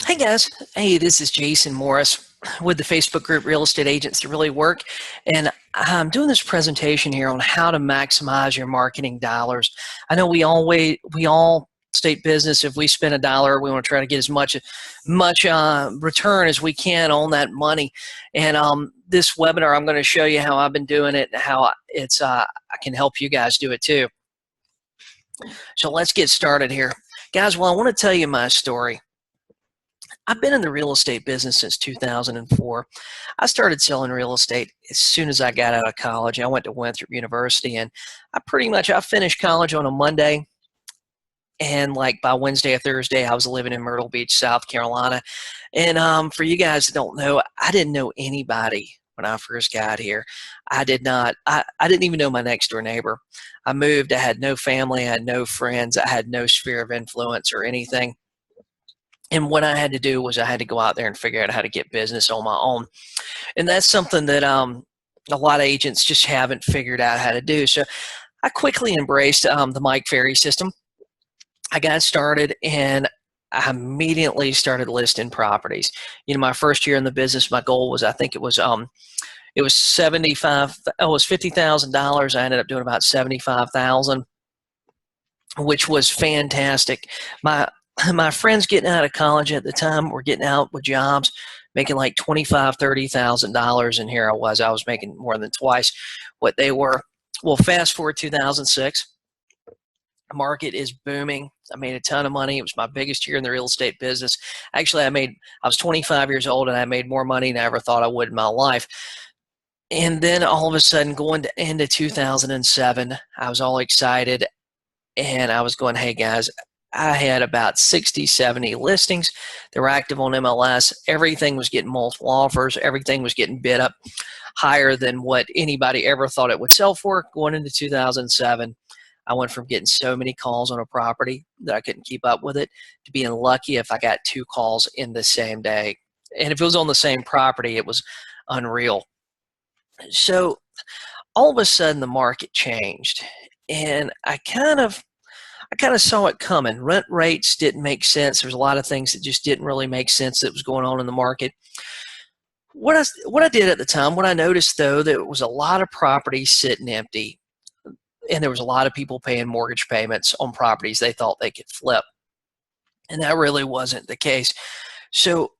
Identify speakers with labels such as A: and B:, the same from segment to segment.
A: Hey guys, hey, this is Jason Morris with the Facebook group Real Estate Agents That Really Work, and I'm doing this presentation here on how to maximize your marketing dollars. I know we all state business. If we spend a dollar, we want to try to get as much return as we can on that money. And this webinar, I'm going to show you how I've been doing it and how I can help you guys do it too. So let's get started here, guys. Well, I want to tell you my story. I've been in the real estate business since 2004. I started selling real estate as soon as I got out of college. I went to Winthrop University, and I finished college on a Monday, and like by Wednesday or Thursday, I was living in Myrtle Beach, South Carolina. And for you guys that don't know, I didn't know anybody when I first got here. I didn't even know my next door neighbor. I moved, I had no family, I had no friends, I had no sphere of influence or anything. And what I had to do was I had to go out there and figure out how to get business on my own. And that's something that a lot of agents just haven't figured out how to do. So I quickly embraced the Mike Ferry system. I got started and I immediately started listing properties. You know, my first year in the business, my goal was, I think it was $50,000. I ended up doing about 75,000, which was fantastic. My friends getting out of college at the time were getting out with jobs, making like $25,000, $30,000, and here I was making more than twice what they were. Well, fast forward 2006, the market is booming. I made a ton of money. It was my biggest year in the real estate business. Actually, I was 25 years old and I made more money than I ever thought I would in my life. And then all of a sudden, going into 2007, I was all excited and I was going, hey guys, I had about 60, 70 listings. They were active on MLS. Everything was getting multiple offers. Everything was getting bid up higher than what anybody ever thought it would sell for. Going into 2007, I went from getting so many calls on a property that I couldn't keep up with it to being lucky if I got 2 calls in the same day. And if it was on the same property, it was unreal. So all of a sudden, the market changed. And I kind of saw it coming. Rent rates didn't make sense. There was a lot of things that just didn't really make sense that was going on in the market. What I did at the time, what I noticed though, there was a lot of properties sitting empty, and there was a lot of people paying mortgage payments on properties they thought they could flip. And that really wasn't the case. So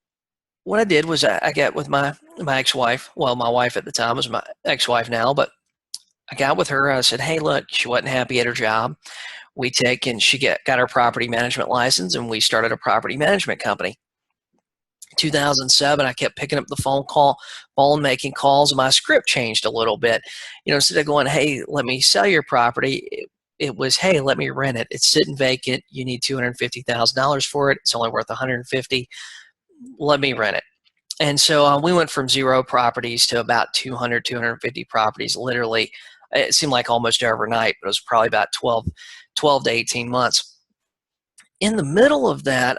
A: what I did was I got with my ex-wife. Well, my wife at the time was my ex-wife now, but I got with her. I said, hey, look, she wasn't happy at her job. She got her property management license, and we started a property management company. 2007, I kept picking up the phone and making calls, and my script changed a little bit. You know, instead of going, hey, let me sell your property, it was, hey, let me rent it. It's sitting vacant. You need $250,000 for it. It's only worth $150,000. Let me rent it. And so we went from 0 properties to about 200, 250 properties, literally. It seemed like almost overnight, but it was probably about 12 to 18 months. In the middle of that,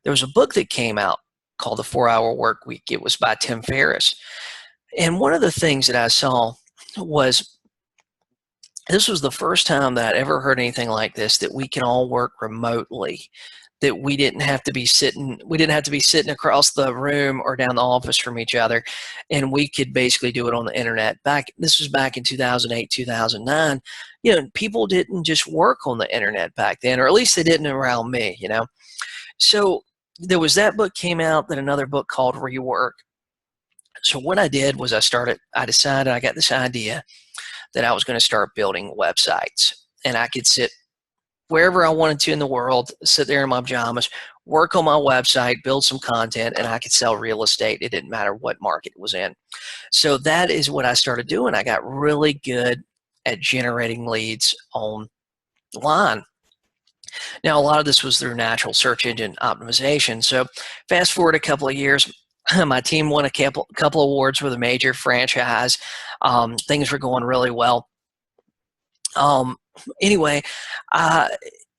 A: there was a book that came out called The 4-Hour Work Week. It was by Tim Ferriss. And one of the things that I saw was, this was the first time that I'd ever heard anything like this, that we can all work remotely, that we didn't have to be sitting across the room or down the office from each other, and we could basically do it on the internet. This was back in 2008, 2009. You know, people didn't just work on the internet back then, or at least they didn't around me, you know. So there was that book came out, then another book called Rework. So what I did was I decided I got this idea that I was going to start building websites, and I could sit wherever I wanted to in the world, sit there in my pajamas, work on my website, build some content, and I could sell real estate. It didn't matter what market it was in. So that is what I started doing. I got really good at generating leads online. Now, a lot of this was through natural search engine optimization. So fast forward a couple of years, my team won a couple awards with a major franchise. Things were going really well. Anyway,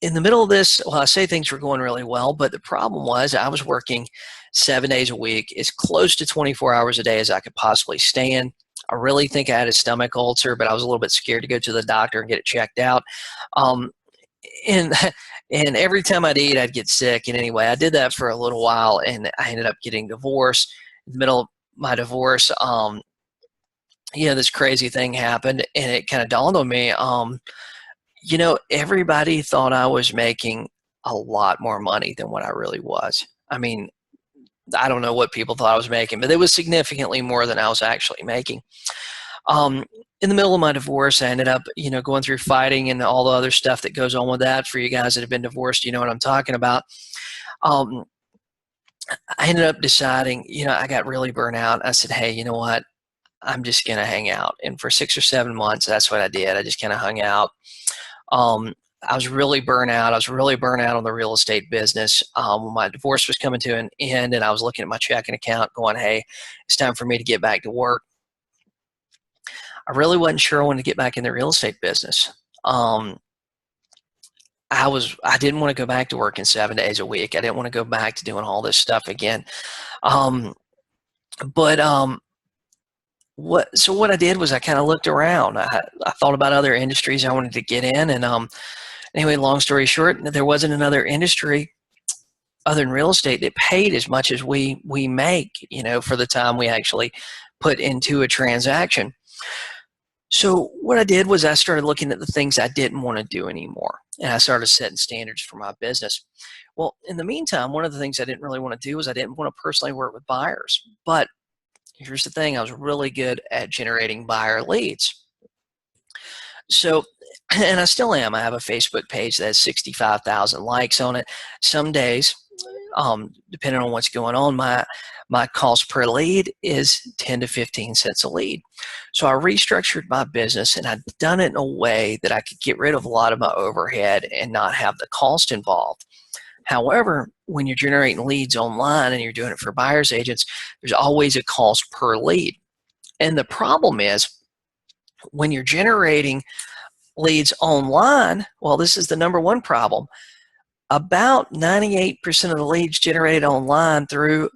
A: in the middle of this, well, I say things were going really well, but the problem was I was working 7 days a week, as close to 24 hours a day as I could possibly stand. I really think I had a stomach ulcer, but I was a little bit scared to go to the doctor and get it checked out. And And every time I'd eat, I'd get sick. And anyway, I did that for a little while, and I ended up getting divorced. In the middle of my divorce, this crazy thing happened, and it kind of dawned on me, everybody thought I was making a lot more money than what I really was. I mean, I don't know what people thought I was making, but it was significantly more than I was actually making. In the middle of my divorce, I ended up, going through fighting and all the other stuff that goes on with that. For you guys that have been divorced, you know what I'm talking about. I ended up deciding, I got really burnt out. I said, hey, you know what? I'm just going to hang out. And for 6 or 7 months, that's what I did. I just kind of hung out. I was really burnt out. I was really burnt out on the real estate business. When my divorce was coming to an end, and I was looking at my checking account going, hey, it's time for me to get back to work. I really wasn't sure I wanted to get back in the real estate business. I didn't want to go back to working 7 days a week. I didn't want to go back to doing all this stuff again. What I did was I kind of looked around. I thought about other industries I wanted to get in, and anyway, long story short, there wasn't another industry other than real estate that paid as much as we make, for the time we actually put into a transaction. So what I did was I started looking at the things I didn't want to do anymore, and I started setting standards for my business. Well, in the meantime, one of the things I didn't really want to do was I didn't want to personally work with buyers. But here's the thing, I was really good at generating buyer leads. So, and I still am. I have a Facebook page that has 65,000 likes on it. Some days, depending on what's going on, my cost per lead is 10 to 15 cents a lead. So I restructured my business, and I'd done it in a way that I could get rid of a lot of my overhead and not have the cost involved. However, when you're generating leads online and you're doing it for buyer's agents, there's always a cost per lead. And the problem is, when you're generating leads online, well, this is the number one problem. About 98% of the leads generated online through,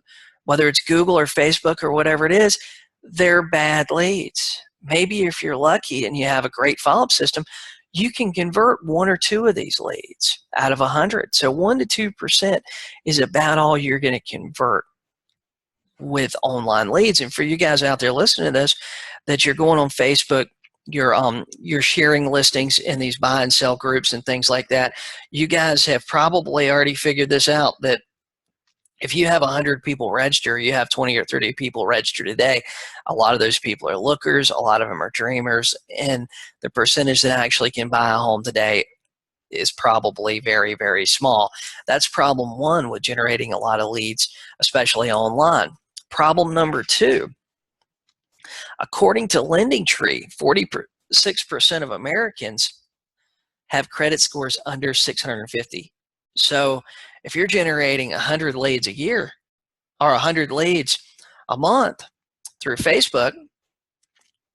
A: whether it's Google or Facebook or whatever it is, they're bad leads. Maybe if you're lucky and you have a great follow-up system, you can convert 1 or 2 of these leads out of 100. So 1 to 2% is about all you're going to convert with online leads. And for you guys out there listening to this, that you're going on Facebook, you're sharing listings in these buy and sell groups and things like that, you guys have probably already figured this out, that if you have 100 people register, you have 20 or 30 people register today. A lot of those people are lookers, a lot of them are dreamers, and the percentage that actually can buy a home today is probably very, very small. That's problem one with generating a lot of leads, especially online. Problem number two, according to LendingTree, 46% of Americans have credit scores under 650. So if you're generating 100 leads a year or 100 leads a month through Facebook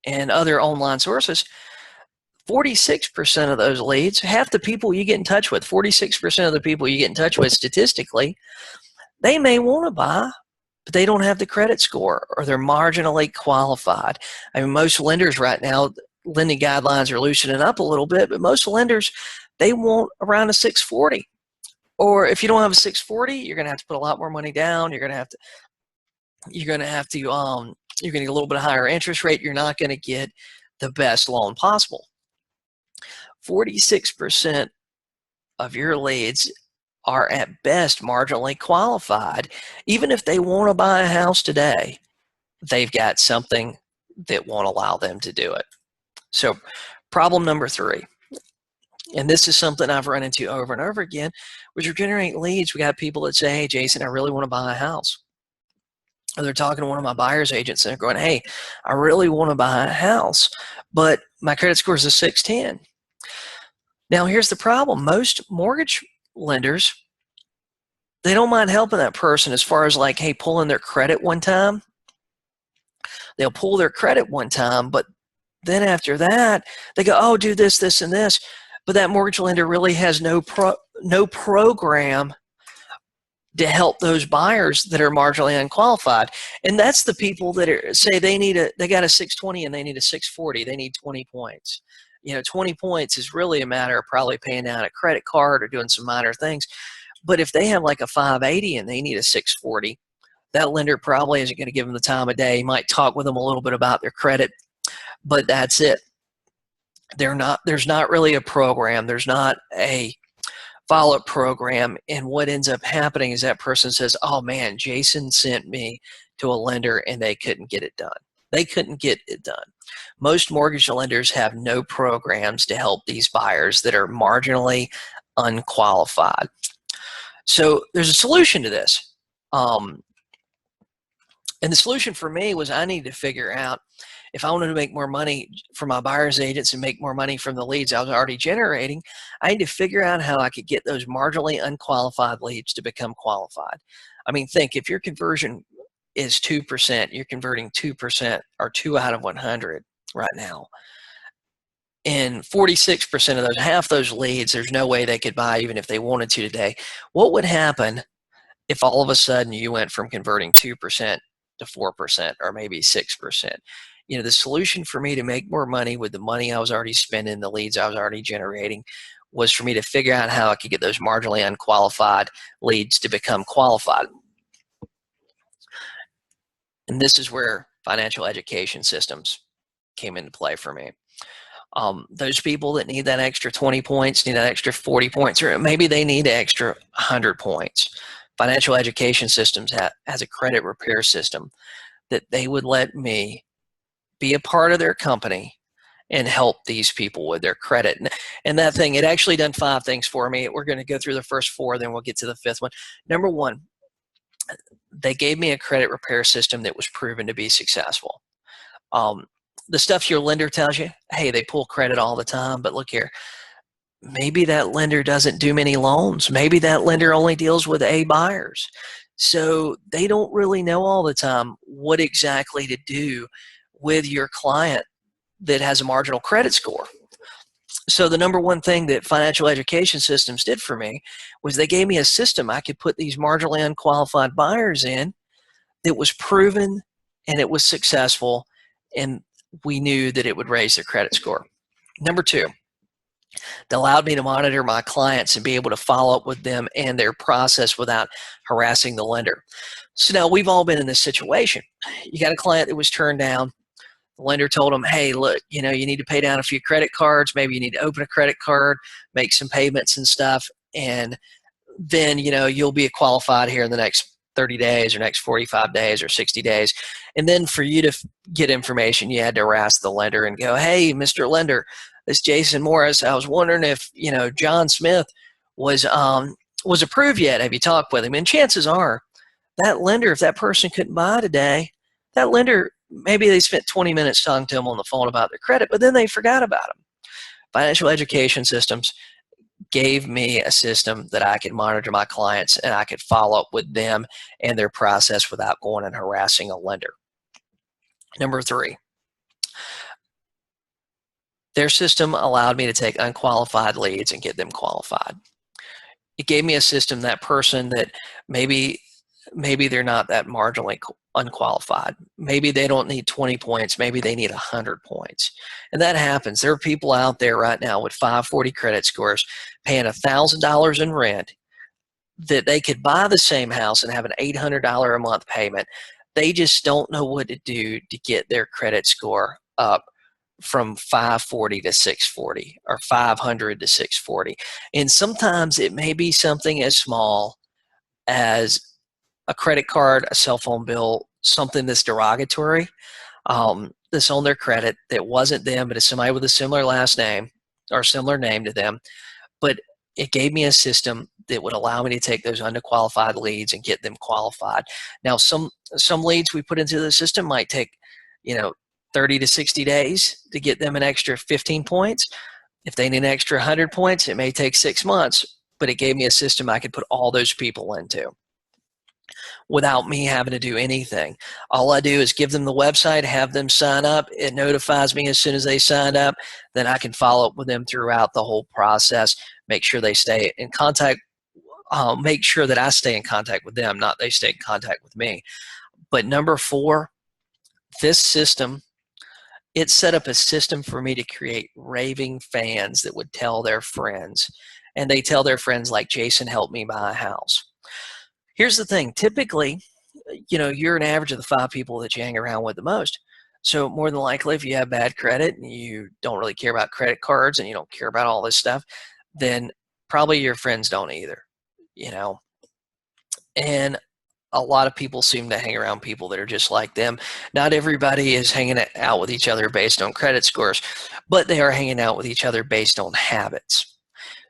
A: and other online sources, 46% of those leads, half the people you get in touch with, 46% of the people you get in touch with statistically, they may want to buy, but they don't have the credit score, or they're marginally qualified. I mean, most lenders right now, lending guidelines are loosening up a little bit, but most lenders, they want around a 640. Or if you don't have a 640, you're going to have to put a lot more money down. You're going to get a little bit higher interest rate. You're not going to get the best loan possible. 46% of your leads are at best marginally qualified. Even if they want to buy a house today, they've got something that won't allow them to do it. So problem number three, and this is something I've run into over and over again, was you're generating leads. We got people that say, hey, Jason, I really want to buy a house. Or they're talking to one of my buyer's agents and they're going, hey, I really want to buy a house, but my credit score is a 610. Now, here's the problem. Most mortgage lenders, they don't mind helping that person as far as like, hey, pulling their credit one time. They'll pull their credit one time, but then after that, they go, oh, do this, this, and this. But that mortgage lender really has no program to help those buyers that are marginally unqualified. And that's the people that say they got a 620 and they need a 640. They need 20 points. 20 points is really a matter of probably paying down a credit card or doing some minor things. But if they have like a 580 and they need a 640, that lender probably isn't going to give them the time of day. He might talk with them a little bit about their credit, but that's it. There's not really a program. There's not a follow-up program. And what ends up happening is that person says, oh man, Jason sent me to a lender and they couldn't get it done. They couldn't get it done. Most mortgage lenders have no programs to help these buyers that are marginally unqualified. So there's a solution to this. And the solution for me was I needed to figure out if I wanted to make more money from my buyer's agents and make more money from the leads I was already generating, I need to figure out how I could get those marginally unqualified leads to become qualified. I mean, think if your conversion is 2%, you're converting 2% or 2 out of 100 right now. And 46% of those, half those leads, there's no way they could buy even if they wanted to today. What would happen if all of a sudden you went from converting 2% to 4% or maybe 6%? The solution for me to make more money with the money I was already spending, the leads I was already generating, was for me to figure out how I could get those marginally unqualified leads to become qualified. And this is where financial education systems came into play for me. Those people that need that extra 20 points, need that extra 40 points, or maybe they need an extra 100 points. Financial education systems has a credit repair system that they would let me be a part of their company and help these people with their credit. And that thing, it actually done 5 things for me. We're going to go through the first 4, then we'll get to the 5th one. Number 1, they gave me a credit repair system that was proven to be successful. The stuff your lender tells you, hey, they pull credit all the time, but look here, maybe that lender doesn't do many loans. Maybe that lender only deals with A buyers. So they don't really know all the time what exactly to do with your client that has a marginal credit score. So the number 1 thing that financial education systems did for me was they gave me a system I could put these marginally unqualified buyers in that was proven and it was successful, and we knew that it would raise their credit score. Number 2, that allowed me to monitor my clients and be able to follow up with them and their process without harassing the lender. So now we've all been in this situation. You got a client that was turned down. The lender told them, hey, look, you need to pay down a few credit cards. Maybe you need to open a credit card, make some payments and stuff, and then, you'll be qualified here in the next 30 days or next 45 days or 60 days. And then for you to get information, you had to harass the lender and go, hey, Mr. Lender, this is Jason Morris. I was wondering if, John Smith was approved yet. Have you talked with him? And chances are that lender, if that person couldn't buy today, that lender, maybe they spent 20 minutes talking to them on the phone about their credit, but then they forgot about them. Financial education systems gave me a system that I could monitor my clients and I could follow up with them and their process without going and harassing a lender. Number 3, their system allowed me to take unqualified leads and get them qualified. It gave me a system, that person that maybe they're not that marginally unqualified. Maybe they don't need 20 points. Maybe they need 100 points. And that happens. There are people out there right now with 540 credit scores paying $1,000 in rent that they could buy the same house and have an $800 a month payment. They just don't know what to do to get their credit score up from 540 to 640 or 500 to 640. And sometimes it may be something as small as a credit card, a cell phone bill, something that's derogatory, that's on their credit that wasn't them, but it's somebody with a similar last name or similar name to them. But it gave me a system that would allow me to take those underqualified leads and get them qualified. Now, some leads we put into the system might take, 30 to 60 days to get them an extra 15 points. If they need an extra 100 points, it may take 6 months, but it gave me a system I could put all those people into without me having to do anything. All I do is give them the website, have them sign up. It notifies me as soon as they signed up. Then I can follow up with them throughout the whole process, make sure they stay in contact, make sure that I stay in contact with them, not they stay in contact with me. But number 4, this system it set up a system for me to create raving fans that would tell their friends. And they tell their friends like, Jason helped me buy a house. Here's the thing. Typically, you're an average of the 5 people that you hang around with the most. So more than likely, if you have bad credit and you don't really care about credit cards and you don't care about all this stuff, then probably your friends don't either, and a lot of people seem to hang around people that are just like them. Not everybody is hanging out with each other based on credit scores, but they are hanging out with each other based on habits.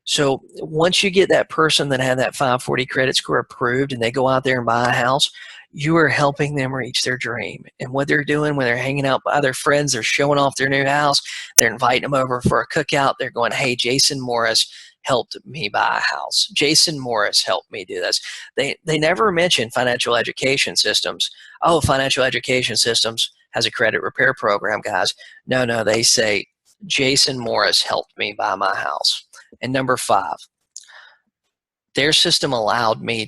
A: So once you get that person that had that 540 credit score approved and they go out there and buy a house, you are helping them reach their dream. And what they're doing when they're hanging out by their friends, they're showing off their new house, they're inviting them over for a cookout, they're going, hey, Jason Morris helped me buy a house. Jason Morris helped me do this. They never mention financial education systems. Oh, financial education systems has a credit repair program, guys. No, they say, Jason Morris helped me buy my house. And number 5, their system allowed me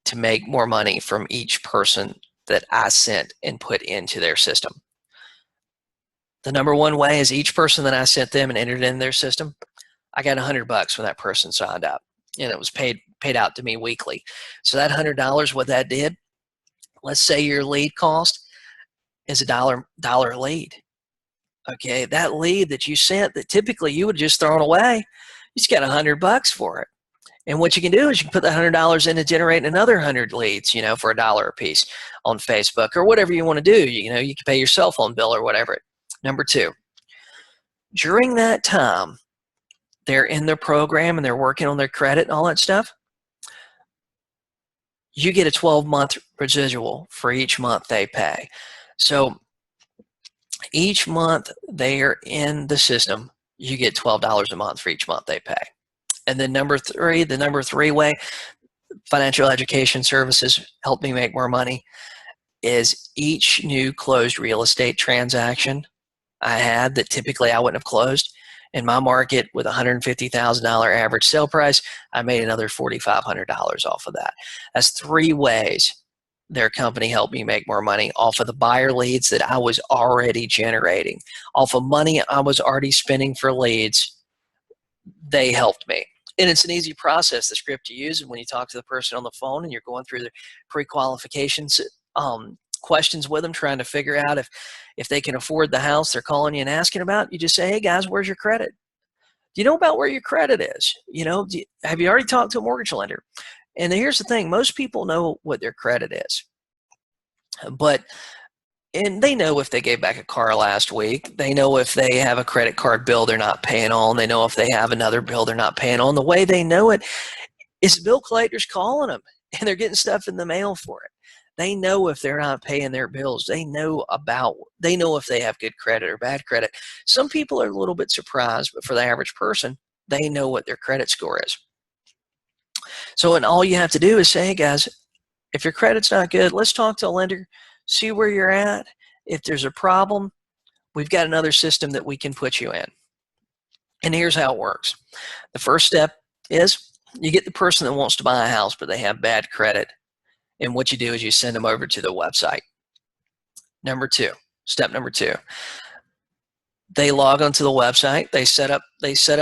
A: to make more money from each person that I sent and put into their system. The number 1 way is each person that I sent them and entered in their system, I got $100 when that person signed up, and it was paid out to me weekly. So that $100, what that did, let's say your lead cost is $1 lead. Okay, that lead that you sent that typically you would just thrown away, you just got $100 for it. And what you can do is you can put that $100 in to generate another 100 leads, for $1 a piece on Facebook or whatever you want to do. You can pay your cell phone bill or whatever. Number 2, during that time, they're in their program and they're working on their credit and all that stuff, you get a 12-month residual for each month they pay. So each month they are in the system, you get $12 a month for each month they pay. And then the number three way financial education services help me make more money is each new closed real estate transaction I had that typically I wouldn't have closed. In my market with $150,000 average sale price, I made another $4,500 off of that. That's 3 ways their company helped me make more money off of the buyer leads that I was already generating. Off of money I was already spending for leads, they helped me. And it's an easy process, the script you use, and when you talk to the person on the phone and you're going through the pre-qualifications questions with them, trying to figure out if they can afford the house they're calling you and asking about, you just say, hey guys, where's your credit? Do you know about where your credit is? Have you already talked to a mortgage lender? And here's the thing, most people know what their credit is, and they know if they gave back a car last week. They know if they have a credit card bill they're not paying on. They know if they have another bill they're not paying on. The way they know it is bill collectors calling them and they're getting stuff in the mail for it. They know if they're not paying their bills. They know if they have good credit or bad credit. Some people are a little bit surprised, but for the average person, they know what their credit score is. So, and all you have to do is say, hey guys, if your credit's not good, let's talk to a lender, see where you're at. If there's a problem, we've got another system that we can put you in. And here's how it works. The first step is you get the person that wants to buy a house, but they have bad credit. And what you do is you send them over to the website. Step number two, they log onto the website, they set up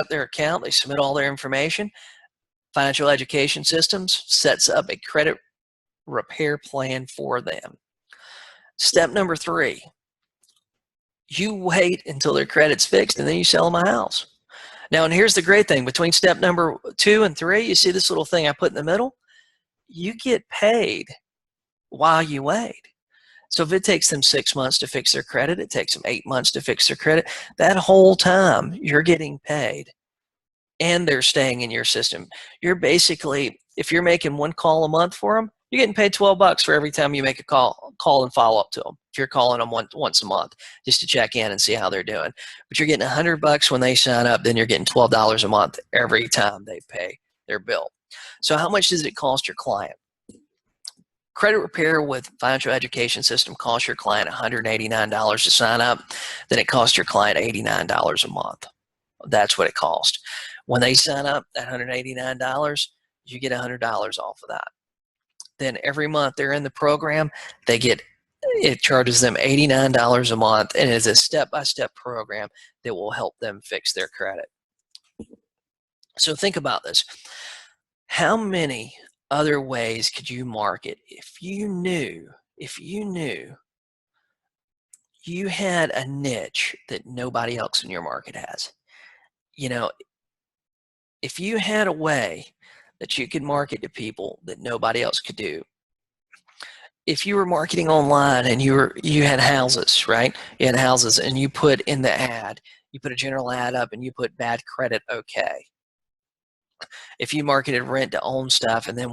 A: their account, they submit all their information. Financial Education Systems sets up a credit repair plan for them. Step number 3, you wait until their credit's fixed and then you sell them a house. Now, and here's the great thing, between step number 2 and 3, you see this little thing I put in the middle? You get paid while you wait. So if it takes them 6 months to fix their credit, it takes them 8 months to fix their credit, that whole time you're getting paid and they're staying in your system. You're basically, if you're making 1 call a month for them, you're getting paid $12 for every time you make a call and follow up to them. If you're calling them once a month just to check in and see how they're doing. But you're getting $100 when they sign up, then you're getting $12 a month every time they pay their bill. So how much does it cost your client? Credit repair with Financial Education System costs your client $189 to sign up. Then it costs your client $89 a month. That's what it costs. When they sign up, that $189, you get $100 off of that. Then every month they're in the program, they get It charges them $89 a month, and it is a step-by-step program that will help them fix their credit. So think about this. How many other ways could you market if you knew you had a niche that nobody else in your market has? You know, if you had a way that you could market to people that nobody else could do. If you were marketing online and you had houses, right? You had houses and you put in the ad, you put a general ad up and you put bad credit okay. If you marketed rent to own stuff and then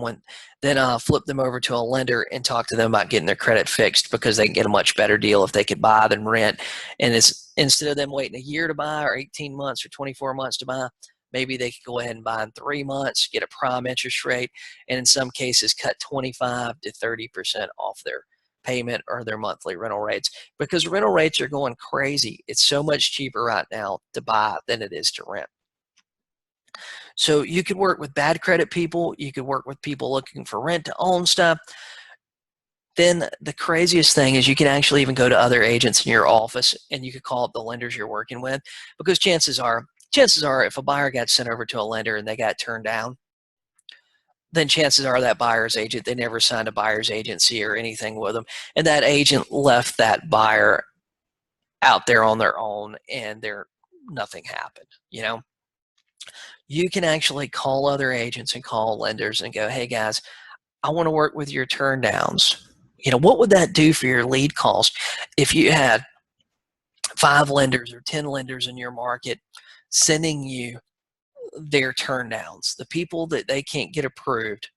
A: flip them over to a lender and talk to them about getting their credit fixed because they can get a much better deal if they could buy than rent. And it's instead of them waiting a year to buy or 18 months or 24 months to buy, maybe they could go ahead and buy in 3 months, get a prime interest rate, and in some cases cut 25 to 30% off their payment or their monthly rental rates, because rental rates are going crazy. It's so much cheaper right now to buy than it is to rent. So you could work with bad credit people. You could work with people looking for rent to own stuff. Then the craziest thing is you can actually even go to other agents in your office and you could call up the lenders you're working with, because chances are if a buyer got sent over to a lender and they got turned down, then chances are that buyer's agent, they never signed a buyer's agency or anything with them. And that agent left that buyer out there on their own and nothing happened, you know? You can actually call other agents and call lenders and go, hey guys, I want to work with your turn downs. You know, what would that do for your lead cost if you had 5 lenders or 10 lenders in your market sending you their turn downs, the people that they can't get approved,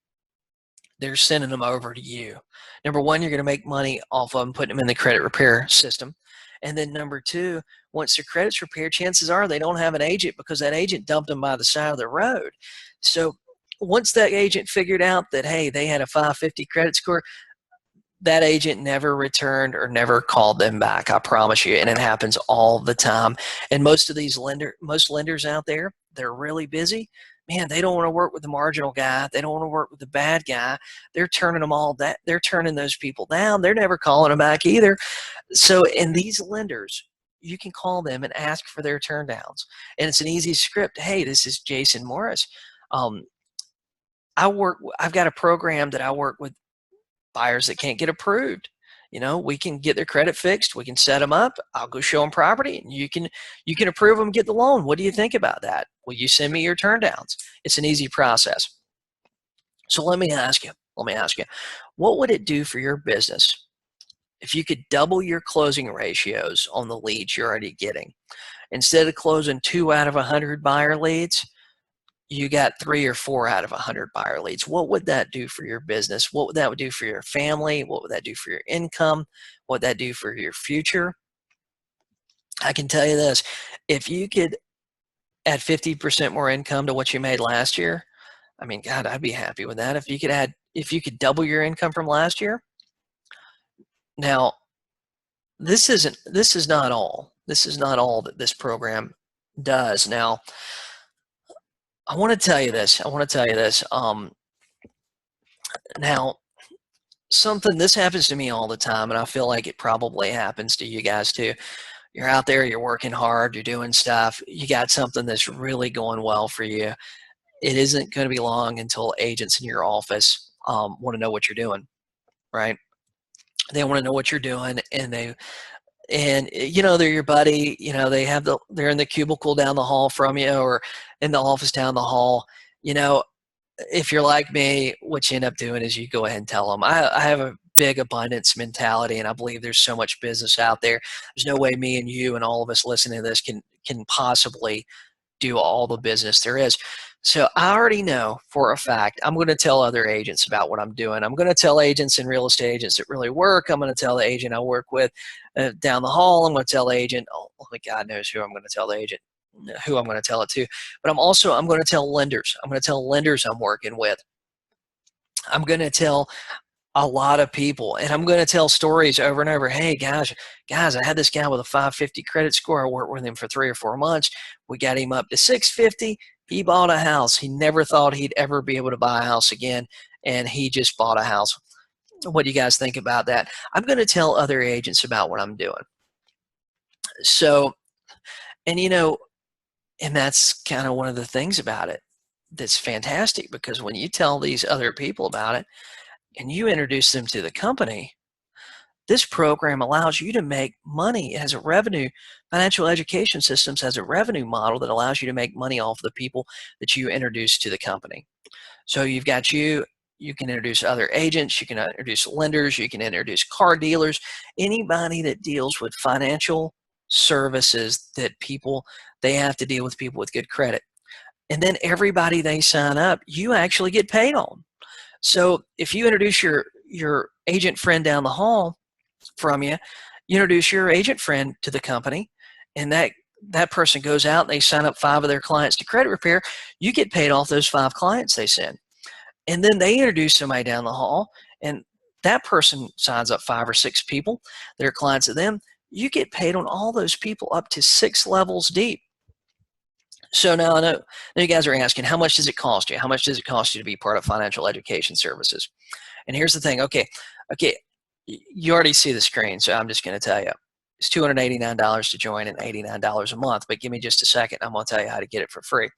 A: they're sending them over to you. Number one, you're going to make money off of them, putting them in the credit repair system. And then number two, once their credit's repaired, chances are they don't have an agent because that agent dumped them by the side of the road. So once that agent figured out that, hey, they had a 550 credit score, that agent never returned or never called them back, I promise you. And it happens all the time. And most lenders out there, they're really busy. Man, they don't want to work with the marginal guy. They don't want to work with the bad guy. They're turning they're turning those people down. They're never calling them back either. So in these lenders, you can call them and ask for their turn downs. And it's an easy script. Hey, this is Jason Morris. I've got a program that I work with buyers that can't get approved. You know, we can get their credit fixed. We can set them up. I'll go show them property, and you can approve them, get the loan. What do you think about that? Will you send me your turn downs? It's an easy process. So let me ask you, what would it do for your business if you could double your closing ratios on the leads you're already getting? Instead of closing 2 out of 100 buyer leads, you got 3 or 4 out of 100 buyer leads. What would that do for your business? What would that do for your family? What would that do for your income? What would that do for your future? I can tell you this, if you could add 50% more income to what you made last year, I mean, God, I'd be happy with that. If you could double your income from last year. Now, this is not all that this program does. Now, I want to tell you this. Now, this happens to me all the time, and I feel like it probably happens to you guys too. You're out there, you're working hard, you're doing stuff, you got something that's really going well for you. It isn't going to be long until agents in your office want to know what you're doing, right? They want to know what you're doing, and you know, they're your buddy. You know, they're in the cubicle down the hall from you, or in the office down the hall. You know, if you're like me, what you end up doing is you go ahead and tell them. I have a big abundance mentality, and I believe there's so much business out there. There's no way me and you and all of us listening to this can possibly do all the business there is. So I already know for a fact I'm going to tell other agents about what I'm doing. I'm going to tell agents and real estate agents that really work. I'm going to tell the agent I work with down the hall. I'm going to tell the agent, only God knows who I'm going to tell the agent, who I'm going to tell it to. But I'm going to tell lenders. I'm going to tell lenders I'm working with. I'm going to tell a lot of people, and I'm going to tell stories over and over. Hey, guys, I had this guy with a 550 credit score. I worked with him for 3 or 4 months. We got him up to 650. He bought a house. He never thought he'd ever be able to buy a house again, and he just bought a house. what do you guys think about that? I'm going to tell other agents about what I'm doing. So, and and that's kind of one of the things about it that's fantastic, because when you tell these other people about it and you introduce them to the company, this program allows you to make money. It has a revenue. Financial education systems has a revenue model that allows you to make money off the people that you introduce to the company. So you've got you can introduce other agents, you can introduce lenders, you can introduce car dealers, anybody that deals with financial services that they have to deal with people with good credit. And then everybody they sign up, you actually get paid on. So if you introduce your agent friend down the hall from you, you introduce your agent friend to the company, and that person goes out and they sign up 5 of their clients to credit repair, you get paid off those 5 clients they send. And then they introduce somebody down the hall, and that person signs up 5 or 6 people that are clients of them. You get paid on all those people up to 6 levels deep. So now I know you guys are asking, how much does it cost you? How much does it cost you to be part of financial education services? And here's the thing. Okay, you already see the screen, so I'm just going to tell you. It's $289 to join and $89 a month, but give me just a second. I'm going to tell you how to get it for free.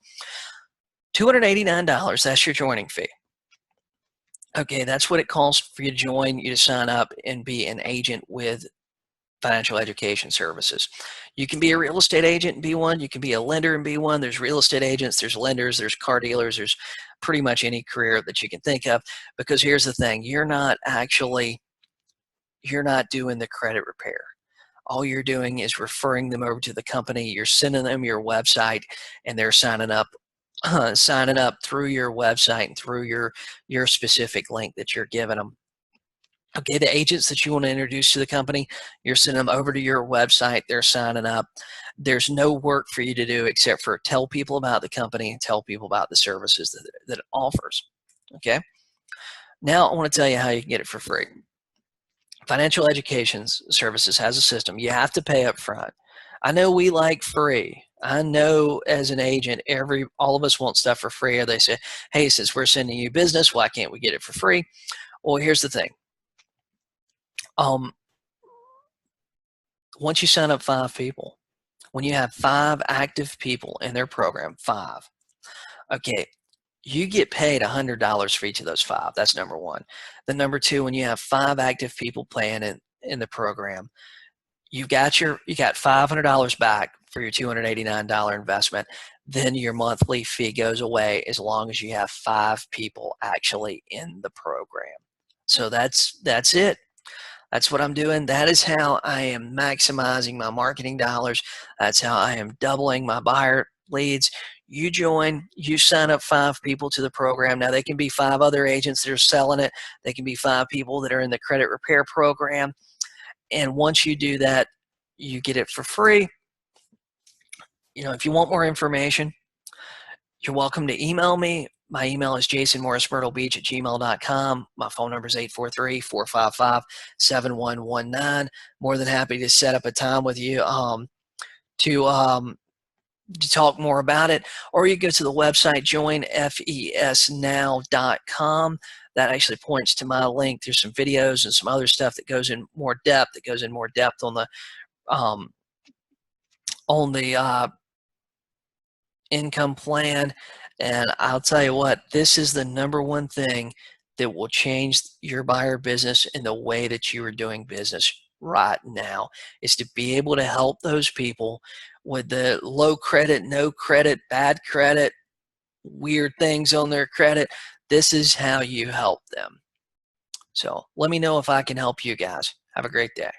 A: $289, that's your joining fee. Okay, that's what it costs for you to join, you to sign up and be an agent with financial education services. You can be a real estate agent and be one. You can be a lender and be one. There's real estate agents, there's lenders, there's car dealers, there's pretty much any career that you can think of. Because here's the thing, you're not doing the credit repair. All you're doing is referring them over to the company. You're sending them your website, and they're signing up through your website and through your specific link that you're giving them. Okay, the agents that you want to introduce to the company, you're sending them over to your website, they're signing up. There's no work for you to do except for tell people about the company and tell people about the services that it offers. Okay, now I want to tell you how you can get it for free. Financial education services has a system. You have to pay up front. I know we like free. I know as an agent, all of us want stuff for free, or they say, hey, since we're sending you business, why can't we get it for free? Well, here's the thing. Once you sign up 5 people, when you have 5 active people in their program, 5, okay, you get paid $100 for each of those 5. That's number one. Then number 2, when you have 5 active people playing in the program, you got $500 back for your $289 investment. Then your monthly fee goes away as long as you have 5 people actually in the program. So that's it. That's what I'm doing. That is how I am maximizing my marketing dollars. That's how I am doubling my buyer leads. You join, you sign up 5 people to the program. Now, they can be 5 other agents that are selling it. They can be 5 people that are in the credit repair program. And once you do that, you get it for free. If you want more information, you're welcome to email me. My email is jasonmorrismyrtlebeach@gmail.com. My phone number is 843-455-7119. More than happy to set up a time with you to talk more about it. Or you go to the website, joinfesnow.com. That actually points to my link. There's some videos and some other stuff that goes in more depth. On the income plan. And I'll tell you what, this is the number one thing that will change your buyer business in the way that you are doing business right now, is to be able to help those people with the low credit, no credit, bad credit, weird things on their credit. This is how you help them. So let me know if I can help you guys. Have a great day.